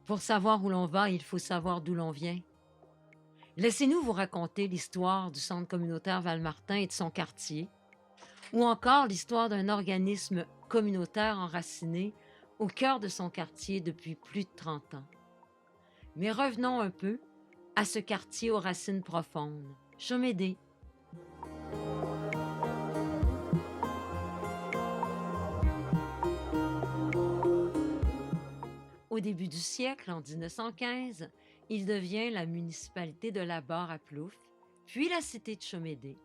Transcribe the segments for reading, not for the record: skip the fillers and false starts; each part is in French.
Pour savoir où l'on va, il faut savoir d'où l'on vient. Laissez-nous vous raconter l'histoire du Centre communautaire Val-Martin et de son quartier, ou encore l'histoire d'un organisme communautaire enraciné au cœur de son quartier depuis plus de 30 ans. Mais revenons un peu à ce quartier aux racines profondes, Chomédé. Au début du siècle, en 1915, il devient la municipalité de la Barre-à-Plouffe, puis la cité de Chomédé.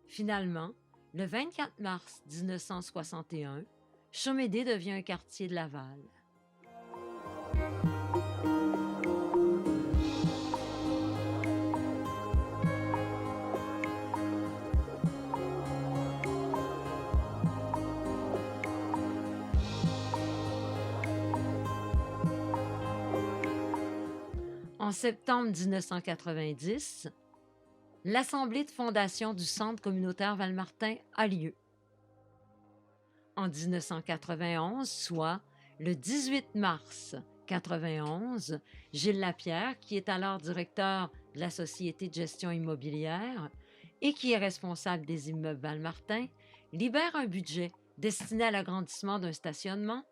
Finalement, le 24 mars 1961, Chomédé devient un quartier de Laval. En septembre 1990, l'assemblée de fondation du Centre communautaire Val-Martin a lieu. En 1991, soit le 18 mars 1991, Gilles Lapierre, qui est alors directeur de la Société de gestion immobilière et qui est responsable des immeubles Val-Martin, libère un budget destiné à l'agrandissement d'un stationnement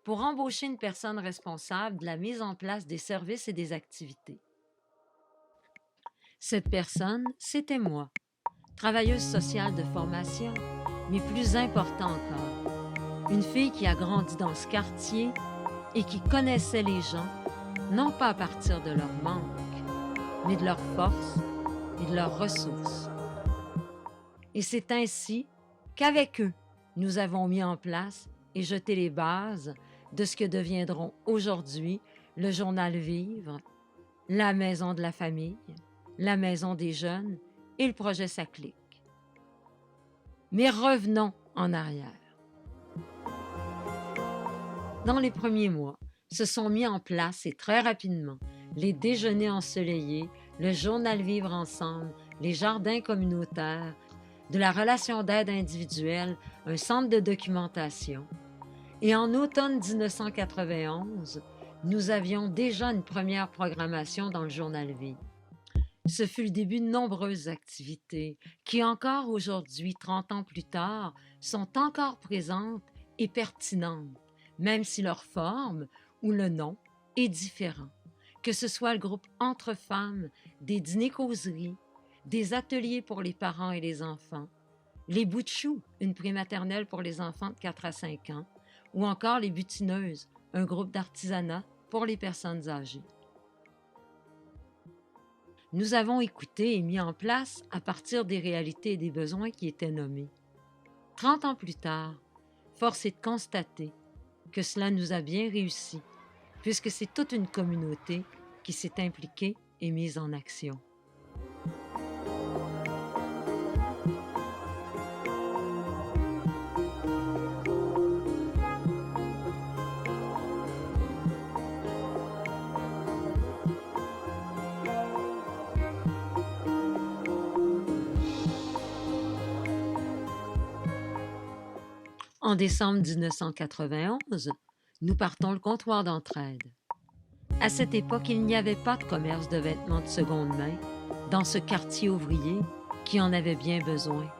pour embaucher une personne responsable de la mise en place des services et des activités. Cette personne, c'était moi, travailleuse sociale de formation, mais plus important encore, une fille qui a grandi dans ce quartier et qui connaissait les gens, non pas à partir de leur manque, mais de leur force et de leurs ressources. Et c'est ainsi qu'avec eux, nous avons mis en place et jeté les bases de ce que deviendront aujourd'hui le Journal Vivre, la Maison de la famille, la Maison des jeunes et le projet Ça clique. Mais revenons en arrière. Dans les premiers mois, se sont mis en place et très rapidement les déjeuners ensoleillés, le Journal Vivre ensemble, les jardins communautaires, de la relation d'aide individuelle, un centre de documentation. Et en automne 1991, nous avions déjà une première programmation dans le Journal Vivre. Ce fut le début de nombreuses activités qui encore aujourd'hui, 30 ans plus tard, sont encore présentes et pertinentes, même si leur forme ou le nom est différent. Que ce soit le groupe Entre femmes, des dîners-causeries, des ateliers pour les parents et les enfants, les bouts de chou, une prématernelle pour les enfants de 4 à 5 ans, ou encore les butineuses, un groupe d'artisanat pour les personnes âgées. Nous avons écouté et mis en place à partir des réalités et des besoins qui étaient nommés. 30 ans plus tard, force est de constater que cela nous a bien réussi, puisque c'est toute une communauté qui s'est impliquée et mise en action. En décembre 1991, nous partons le comptoir d'entraide. À cette époque, il n'y avait pas de commerce de vêtements de seconde main dans ce quartier ouvrier qui en avait bien besoin.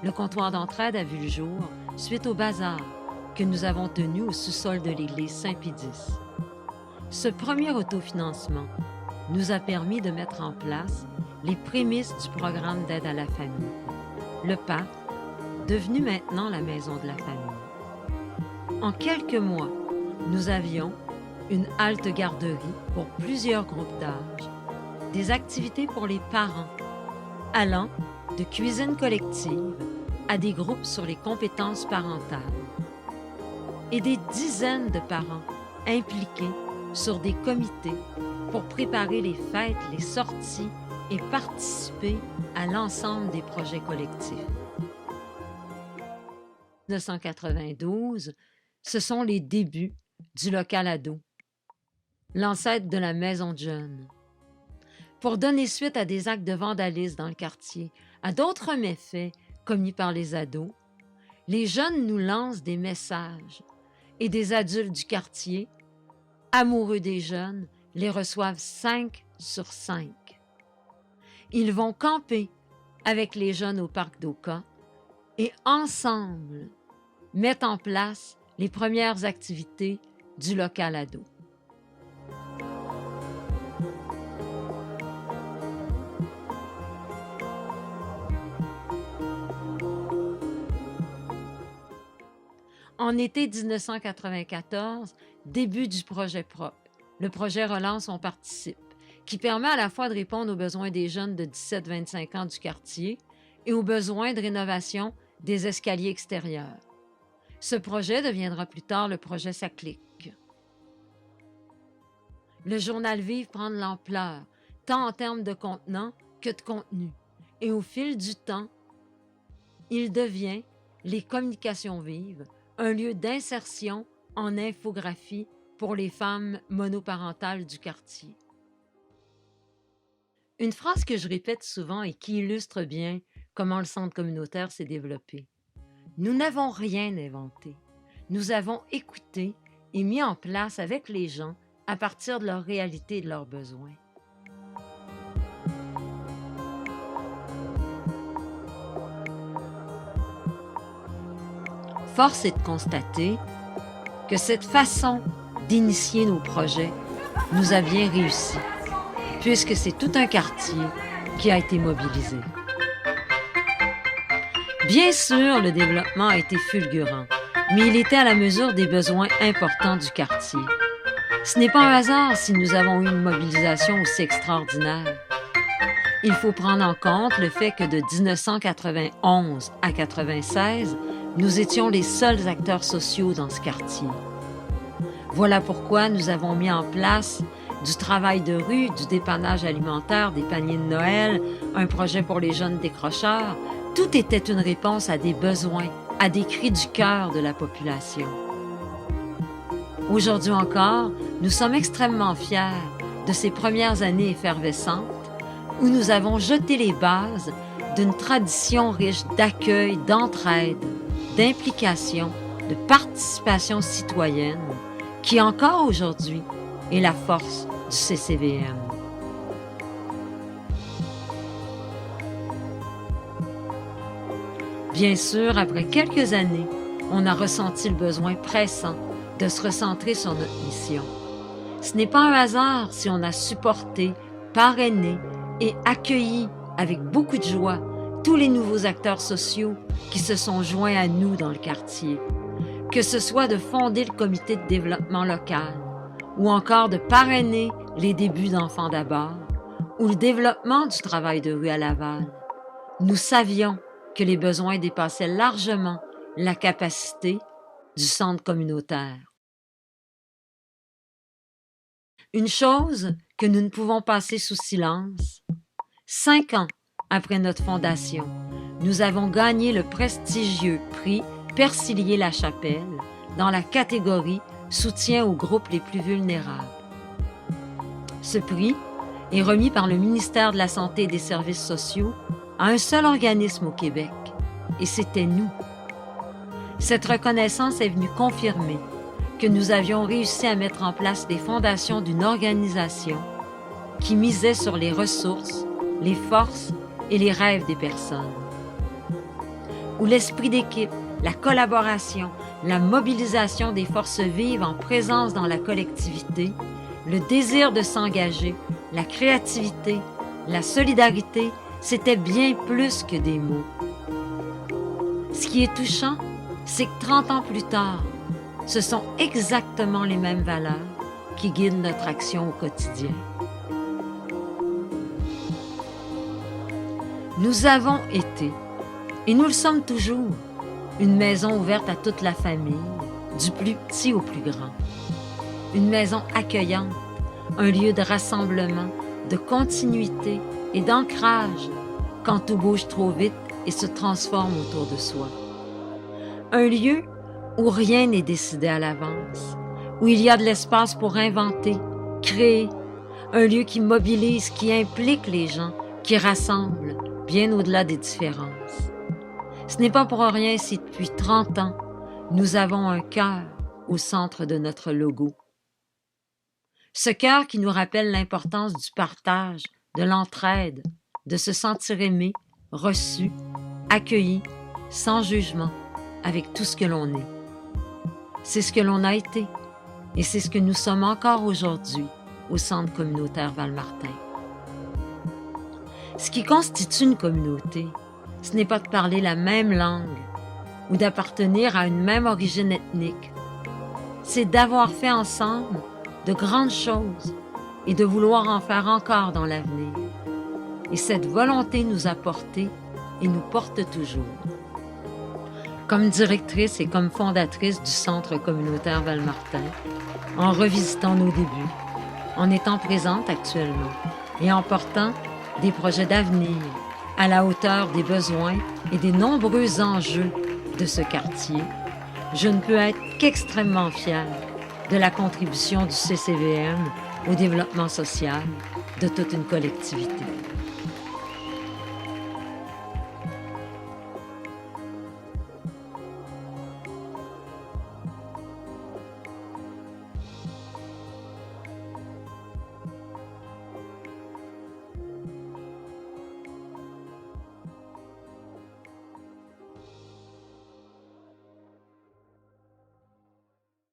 Le comptoir d'entraide a vu le jour suite au bazar que nous avons tenu au sous-sol de l'église Saint-Pédis. Ce premier autofinancement nous a permis de mettre en place les prémices du programme d'aide à la famille, le PAC, devenu maintenant la Maison de la famille. En quelques mois, nous avions une halte garderie pour plusieurs groupes d'âge, des activités pour les parents, allant de cuisine collective à des groupes sur les compétences parentales, et des dizaines de parents impliqués sur des comités pour préparer les fêtes, les sorties et participer à l'ensemble des projets collectifs. 1992, ce sont les débuts du local ado, l'ancêtre de la maison de jeunes. Pour donner suite à des actes de vandalisme dans le quartier, à d'autres méfaits commis par les ados, les jeunes nous lancent des messages et des adultes du quartier amoureux des jeunes, les reçoivent 5 sur 5. Ils vont camper avec les jeunes au parc d'Oka et ensemble mettent en place les premières activités du local ado. En été 1994, début du projet propre, le projet Relance On participe, qui permet à la fois de répondre aux besoins des jeunes de 17-25 ans du quartier et aux besoins de rénovation des escaliers extérieurs. Ce projet deviendra plus tard le projet Ça clique. Le journal Vivre prend de l'ampleur, tant en termes de contenant que de contenu. Et au fil du temps, il devient les communications vives, un lieu d'insertion en infographie pour les femmes monoparentales du quartier. Une phrase que je répète souvent et qui illustre bien comment le centre communautaire s'est développé. Nous n'avons rien inventé. Nous avons écouté et mis en place avec les gens à partir de leur réalité et de leurs besoins. Force est de constater que cette façon d'initier nos projets nous a bien réussi, puisque c'est tout un quartier qui a été mobilisé. Bien sûr, le développement a été fulgurant, mais il était à la mesure des besoins importants du quartier. Ce n'est pas un hasard si nous avons eu une mobilisation aussi extraordinaire. Il faut prendre en compte le fait que de 1991 à 1996, nous étions les seuls acteurs sociaux dans ce quartier. Voilà pourquoi nous avons mis en place du travail de rue, du dépannage alimentaire, des paniers de Noël, un projet pour les jeunes décrocheurs. Tout était une réponse à des besoins, à des cris du cœur de la population. Aujourd'hui encore, nous sommes extrêmement fiers de ces premières années effervescentes où nous avons jeté les bases d'une tradition riche d'accueil, d'entraide, d'implication, de participation citoyenne qui encore aujourd'hui est la force du CCVM. Bien sûr, après quelques années, on a ressenti le besoin pressant de se recentrer sur notre mission. Ce n'est pas un hasard si on a supporté, parrainé et accueilli avec beaucoup de joie tous les nouveaux acteurs sociaux qui se sont joints à nous dans le quartier, que ce soit de fonder le comité de développement local ou encore de parrainer les débuts d'Enfants d'abord ou le développement du travail de rue à Laval. Nous savions que les besoins dépassaient largement la capacité du centre communautaire. Une chose que nous ne pouvons passer sous silence, 5 ans après notre fondation, nous avons gagné le prestigieux prix Percillier-la-Chapelle dans la catégorie Soutien aux groupes les plus vulnérables. Ce prix est remis par le ministère de la Santé et des Services sociaux à un seul organisme au Québec, et c'était nous. Cette reconnaissance est venue confirmer que nous avions réussi à mettre en place les fondations d'une organisation qui misait sur les ressources, les forces et les rêves des personnes. Où l'esprit d'équipe, la collaboration, la mobilisation des forces vives en présence dans la collectivité, le désir de s'engager, la créativité, la solidarité, c'était bien plus que des mots. Ce qui est touchant, c'est que 30 ans plus tard, ce sont exactement les mêmes valeurs qui guident notre action au quotidien. Nous avons été, et nous le sommes toujours, une maison ouverte à toute la famille, du plus petit au plus grand. Une maison accueillante, un lieu de rassemblement, de continuité et d'ancrage quand tout bouge trop vite et se transforme autour de soi. Un lieu où rien n'est décidé à l'avance, où il y a de l'espace pour inventer, créer, un lieu qui mobilise, qui implique les gens, qui rassemble, bien au-delà des différences. Ce n'est pas pour rien si depuis 30 ans, nous avons un cœur au centre de notre logo. Ce cœur qui nous rappelle l'importance du partage, de l'entraide, de se sentir aimé, reçu, accueilli, sans jugement, avec tout ce que l'on est. C'est ce que l'on a été et c'est ce que nous sommes encore aujourd'hui au Centre communautaire Val-Martin. Ce qui constitue une communauté, ce n'est pas de parler la même langue ou d'appartenir à une même origine ethnique. C'est d'avoir fait ensemble de grandes choses et de vouloir en faire encore dans l'avenir. Et cette volonté nous a portés et nous porte toujours. Comme directrice et comme fondatrice du Centre communautaire Val-Martin, en revisitant nos débuts, en étant présente actuellement et en portant des projets d'avenir à la hauteur des besoins et des nombreux enjeux de ce quartier, je ne peux être qu'extrêmement fière de la contribution du CCVM au développement social de toute une collectivité.